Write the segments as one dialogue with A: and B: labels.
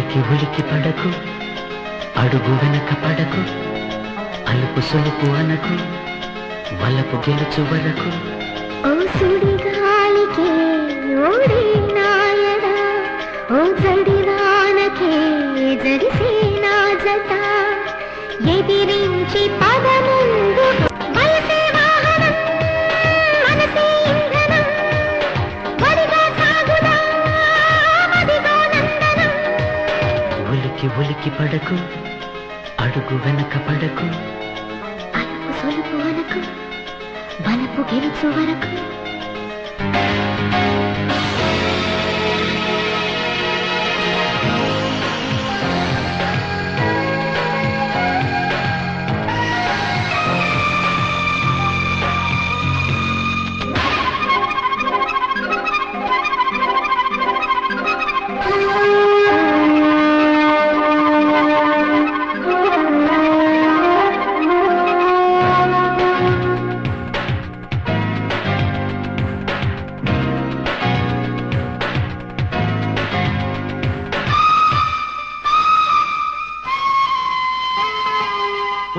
A: ఉలికి ఉలికి పడకు, అడుగు వెనక పడకు, అలుపు సొలుపు అనకు, వలపు గెలుచు వరకు.
B: ఓ సుడిగాలికే ఓడి నాయడా, ఓ జడివానకే జడిసే నా జత, ఎదిరించి పదముందు వయసే వాహనం, మనసే ఇంధనం, వడిగా సాగుదా మదిగో నందనం.
A: ఉలికి ఉలికి పడకు, అడుగు వెనక పడకు,
B: అలుపు సొలుపు అనకు, వలపు గెలుచు వరకు.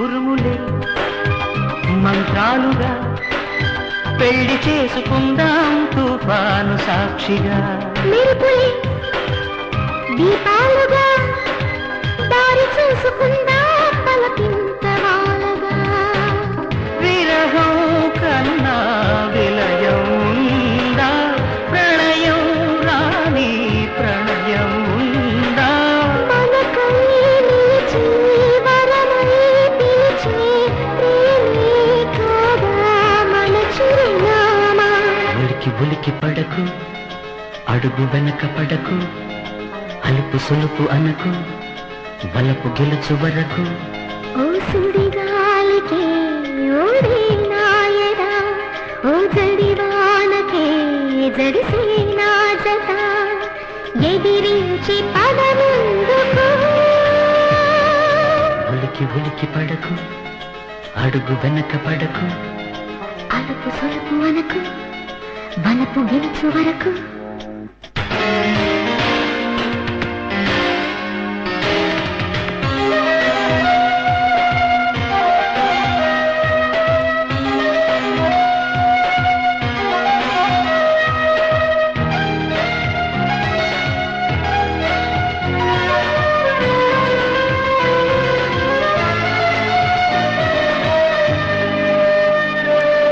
A: ఉరుములే మంత్రాలుగా పెళ్లి చేసుకుందాం తుఫాను సాక్షిగా.
B: మెరుపులే దీపాలుగా దారి చూసుకుందా పలకింత వాలగా.
A: విరహం కన్నా విలయం ఉందా, ప్రణయం రాని ప్రణయం ఉందా.
B: మనకై నిలిచి వరమై పిలిచే ప్రేమే కాదా మన చిరునామా.
A: ఉలికి ఉలికి పడకు, అడుగు వెనక పడకు, అలుపు సొలుపు అనకు, వలపు గెలుచు వరకు.
B: ఓ సుడిగాలికే ఓడి నాయడా, ఓ జడివానకే జడిసే నా జత, ఎదిరించి పదముందుకు.
A: ఉలికి ఉలికి పడకు, అడుగు వెనక పడకు,
B: అలుపు సొలుపు అనకు, వలపు గెలుచు వరకు.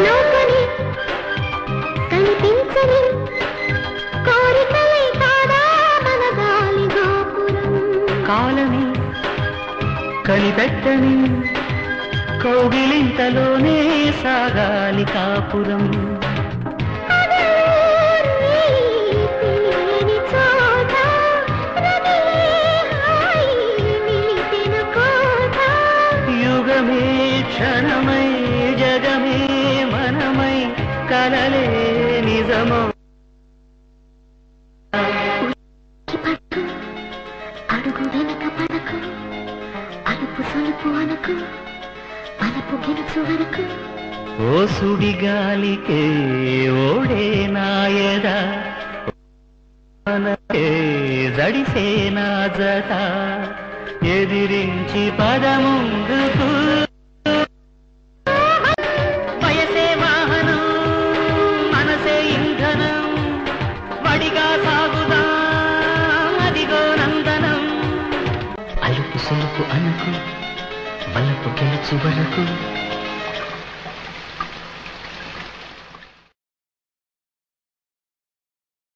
B: లోకని కనిపించని కోరికలే కాదా మన గాలి గోపురం.
A: కాలని కనిపెట్టని కౌగిలింతలోనే సాగాలి కాపురం.
B: తెలియని చోట రమే హాయి నిలిపెను కోట.
A: యుగమే క్షణమై జగమే మనమై కలలే నిజమో.
B: పడకు, అడుగు వెనక పడకు, అలుపు సొలుపు అనకు, వలపు గెలుచు వరకు.
A: ఓ సుడిగాలికే ఓడే నాయదా, మనకే జడిసే నా జత, ఎదిరించి పదముందుకు. వయసే వాహనం, మనసే ఇంధనం, వడిగా సాగుదా అదిగో నందనం. అలుపు సొలుపు అనకు, వలపు గెలుచు వరకు.